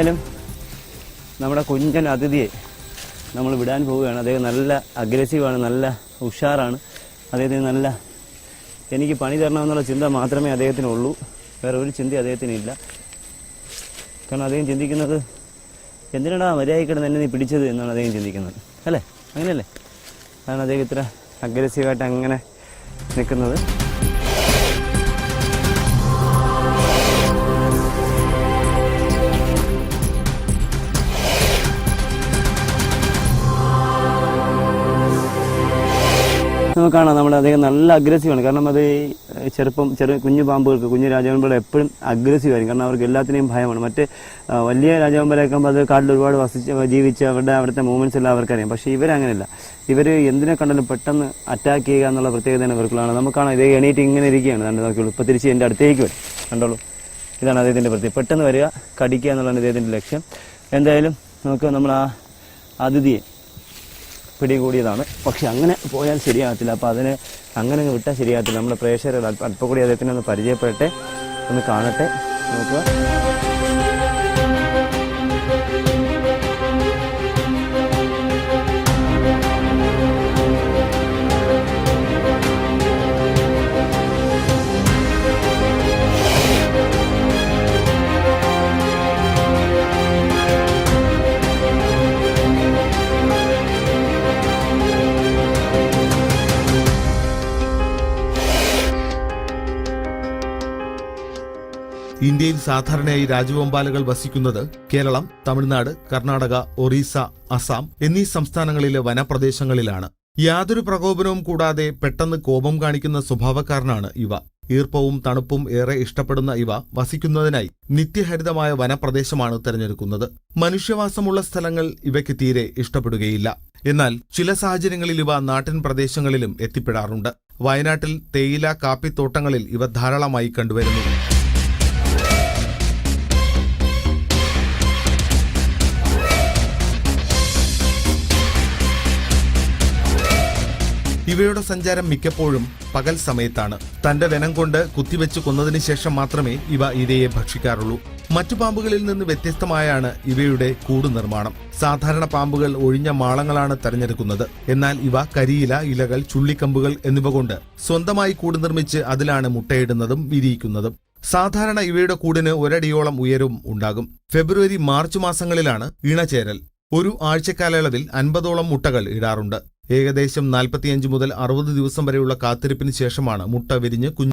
എന്തായാലും നമ്മുടെ കുഞ്ഞൻ അതിഥിയെ നമ്മൾ വിടാൻ പോവുകയാണ്. അദ്ദേഹം നല്ല അഗ്രസീവാണ്, നല്ല ഉഷാറാണ്. അദ്ദേഹത്തിന് നല്ല എനിക്ക് പണി തരണമെന്നുള്ള ചിന്ത മാത്രമേ അദ്ദേഹത്തിനുള്ളൂ. വേറെ ഒരു ചിന്ത അദ്ദേഹത്തിനില്ല. കാരണം അദ്ദേഹം ചിന്തിക്കുന്നത് എന്തിനാണ് മര്യാദയ്ക്ക് കിടന്ന് എന്നെ നീ പിടിച്ചത് എന്നാണ് അദ്ദേഹം ചിന്തിക്കുന്നത്. അല്ലേ? അങ്ങനെയല്ലേ? അതാണ് അദ്ദേഹം ഇത്ര അഗ്രസീവായിട്ട് അങ്ങനെ നിൽക്കുന്നത്. നമുക്ക് കാണാം നമ്മുടെ അദ്ദേഹം നല്ല അഗ്രസീവാണ്. കാരണം അത് കുഞ്ഞു പാമ്പുകൾക്ക്, കുഞ്ഞു രാജവെമ്പുകൾ എപ്പോഴും അഗ്രസീവായിരിക്കും. കാരണം അവർക്ക് എല്ലാത്തിനെയും ഭയമാണ്. മറ്റ് വലിയ രാജവെമ്പലൊക്കെ അത് കാട്ടിൽ ഒരുപാട് ജീവിച്ച് അവിടുത്തെ മൂവ്മെന്റ്സ് എല്ലാം അവർക്കറിയാം. പക്ഷേ ഇവരങ്ങനെയല്ല. ഇവർ എന്തിനെ കണ്ടാലും പെട്ടെന്ന് അറ്റാക്ക് ചെയ്യുക എന്നുള്ള പ്രത്യേകതയാണ് ഇവർക്കുള്ളതാണ്. നമുക്കാണ് ഇതേ എണീറ്റ് ഇങ്ങനെ ഇരിക്കുകയാണ്. കണ്ടു നോക്കിയുള്ളൂ. ഇപ്പോൾ തിരിച്ച് എൻ്റെ അടുത്തേക്ക് വരും. കണ്ടോളൂ, ഇതാണ് അദ്ദേഹത്തിൻ്റെ പ്രത്യേകത. പെട്ടെന്ന് വരിക, കടിക്കുക എന്നുള്ളതാണ് ഇദ്ദേഹത്തിൻ്റെ ലക്ഷ്യം. എന്തായാലും നമുക്ക് നമ്മൾ ആ അതിഥിയെ പിടികൂടിയതാണ്. പക്ഷെ അങ്ങനെ പോയാൽ ശരിയാകത്തില്ല. അപ്പോൾ അതിനെ അങ്ങനെ വിട്ടാൽ ശരിയാകത്തില്ല. നമ്മുടെ പ്രേക്ഷകർ അല്പം കൂടി അദ്ദേഹത്തിനെ ഒന്ന് പരിചയപ്പെടട്ടെ, ഒന്ന് കാണട്ടെ. നോക്കുക, ഇന്ത്യയിൽ സാധാരണയായി രാജവെമ്പാലകൾ വസിക്കുന്നത് കേരളം, തമിഴ്നാട്, കർണാടക, ഒറീസ, അസം എന്നീ സംസ്ഥാനങ്ങളിലെ വനപ്രദേശങ്ങളിലാണ്. യാതൊരു പ്രകോപനവും കൂടാതെ പെട്ടെന്ന് കോപം കാണിക്കുന്ന സ്വഭാവക്കാരനാണ് ഇവ. ഈർപ്പവും തണുപ്പും ഏറെ ഇഷ്ടപ്പെടുന്ന ഇവ വസിക്കുന്നതിനായി നിത്യഹരിതമായ വനപ്രദേശമാണ് തിരഞ്ഞെടുക്കുന്നത്. മനുഷ്യവാസമുള്ള സ്ഥലങ്ങൾ ഇവയ്ക്ക് തീരെ ഇഷ്ടപ്പെടുകയില്ല. എന്നാൽ ചില സാഹചര്യങ്ങളിൽ ഇവ നാട്ടിൻ പ്രദേശങ്ങളിലും എത്തിപ്പെടാറുണ്ട്. വയനാട്ടിൽ തേയില, കാപ്പിത്തോട്ടങ്ങളിൽ ഇവ ധാരാളമായി കണ്ടുവരുന്നു. ഇവയുടെ സഞ്ചാരം മിക്കപ്പോഴും പകൽ സമയത്താണ്. തന്റെ വെനം കൊണ്ട് കുത്തിവെച്ച് കൊന്നതിന് ശേഷം മാത്രമേ ഇവ ഇരയെ ഭക്ഷിക്കാറുള്ളൂ. മറ്റു പാമ്പുകളിൽ നിന്ന് വ്യത്യസ്തമായാണ് ഇവയുടെ കൂട് നിർമ്മാണം. സാധാരണ പാമ്പുകൾ ഒഴിഞ്ഞ മാളങ്ങളാണ് തെരഞ്ഞെടുക്കുന്നത്. എന്നാൽ ഇവ കരിയില, ഇലകൾ, ചുള്ളിക്കമ്പുകൾ എന്നിവ കൊണ്ട് സ്വന്തമായി കൂട് നിർമ്മിച്ച് അതിലാണ് മുട്ടയിടുന്നതും വിരിയിക്കുന്നതും. സാധാരണ ഇവയുടെ കൂടിന് ഒരടിയോളം ഉയരവും ഉണ്ടാകും. ഫെബ്രുവരി, മാർച്ച് മാസങ്ങളിലാണ് ഇണചേരൽ. ഒരു ആഴ്ചക്കാലയളവിൽ 50ഓളം മുട്ടകൾ ഇടാറുണ്ട്. ഏകദേശം 45 മുതൽ 60 ദിവസം വരെയുള്ള കാത്തിരിപ്പിന് ശേഷമാണ് മുട്ട വിരിഞ്ഞ്